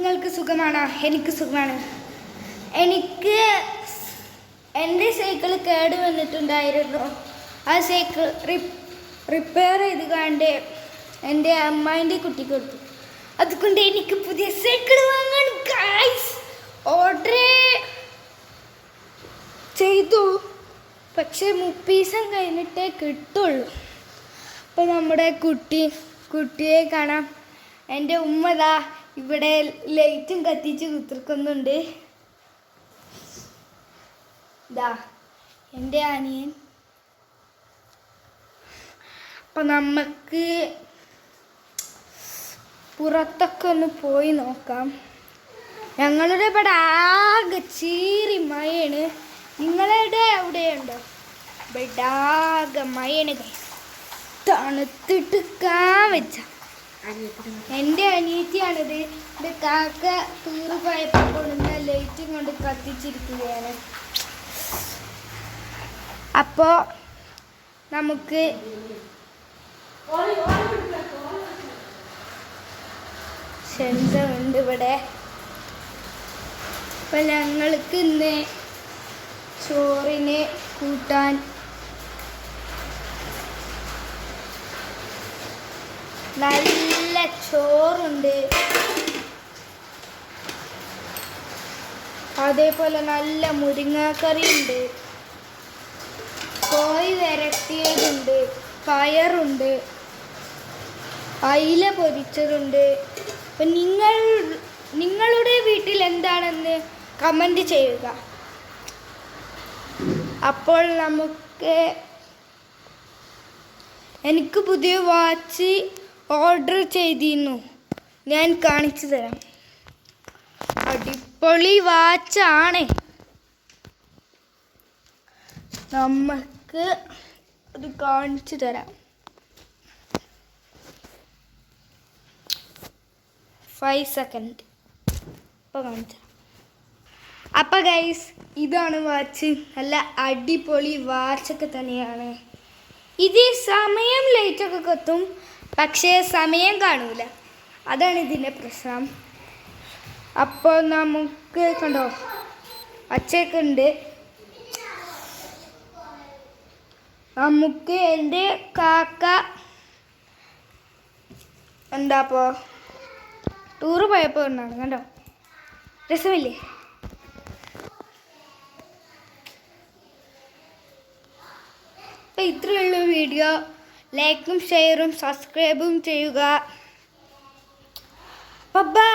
നിങ്ങൾക്ക് സുഖമാണോ? എനിക്ക് സുഖമാണ്. എനിക്ക് എൻ്റെ സൈക്കിൾ കേട് വന്നിട്ടുണ്ടായിരുന്നു. ആ സൈക്കിൾ റിപ്പയർ ചെയ്ത് കണ്ട് എൻ്റെ അമ്മായിൻ്റെ കുട്ടിക്ക് കൊടുത്തു. അതുകൊണ്ട് എനിക്ക് പുതിയ സൈക്കിൾ വാങ്ങാൻ ഗൈസ് ഓർഡർ ചെയ്തു. പക്ഷേ 30 ദിവസം കഴിഞ്ഞിട്ടേ കിട്ടുള്ളൂ. അപ്പോൾ നമ്മുടെ കുട്ടിയെ കാണാം. എൻ്റെ ഉമ്മതാ ഇവിടെ ലൈറ്റും കത്തിച്ച് കുത്തിർക്കുന്നുണ്ട്. ഇതാ എൻ്റെ അനിയൻ. അപ്പം നമുക്ക് പുറത്തൊക്കെ ഒന്ന് പോയി നോക്കാം. ഞങ്ങളുടെ ഇവിടെ ആകെ ചീറി മഴയാണ്. നിങ്ങളുടെ എവിടെയുണ്ടോ? ഇവിടെ ആകെ മഴയാണ്. തണുത്തിട്ടുക്കാൻ വെച്ച എൻ്റെ അനിയത്തിയാണിത്. എൻ്റെ കാക്ക തീറ് പോയപ്പോൾ കൊണ്ടുവന്ന ലൈറ്റും കൊണ്ട് കത്തിച്ചിരിക്കുകയാണ്. അപ്പോൾ നമുക്ക് ഉണ്ട് ഇവിടെ. അപ്പം ഞങ്ങൾക്ക് ഇന്ന് ചോറിന് കൂട്ടാൻ നല്ല ചോറുണ്ട്, അതേപോലെ നല്ല മുരിങ്ങാക്കറി ഉണ്ട്, കോഴി വരട്ടിയതുണ്ട്, പയറുണ്ട്, അയില പൊരിച്ചതുണ്ട്. അപ്പം നിങ്ങളുടെ വീട്ടിൽ എന്താണെന്ന് കമൻറ്റ് ചെയ്യുക. അപ്പോൾ എനിക്ക് പുതിയ വാച്ച് ഓർഡർ ചെയ്തിരുന്നു. ഞാൻ കാണിച്ചു തരാം. അടിപൊളി വാച്ചാണ്. നമുക്ക് അത് കാണിച്ചു തരാം. 5 സെക്കൻഡ് ഇപ്പോൾ കാണിച്ചു തരാം. അപ്പം ഗൈസ്, ഇതാണ് വാച്ച്. നല്ല അടിപൊളി വാച്ചൊക്കെ തന്നെയാണ്. ഇത് സമയം ലൈറ്റൊക്കെ കത്തും, പക്ഷേ സമയം കാണൂല. അതാണ് ഇതിൻ്റെ പ്രശ്നം. അപ്പോൾ നമുക്ക് കണ്ടോ അച്ചയൊക്കെ ഉണ്ട്. നമുക്ക് എൻ്റെ കാക്ക എന്താപ്പോൾ ടൂറ് പോയപ്പോൾ ഉണ്ടാണ്. കണ്ടോ രസമില്ലേ? അപ്പോൾ ഇത്രയുള്ള വീഡിയോ. ലൈക്കും ഷെയറും സബ്സ്ക്രൈബും ചെയ്യുക. ബൈ.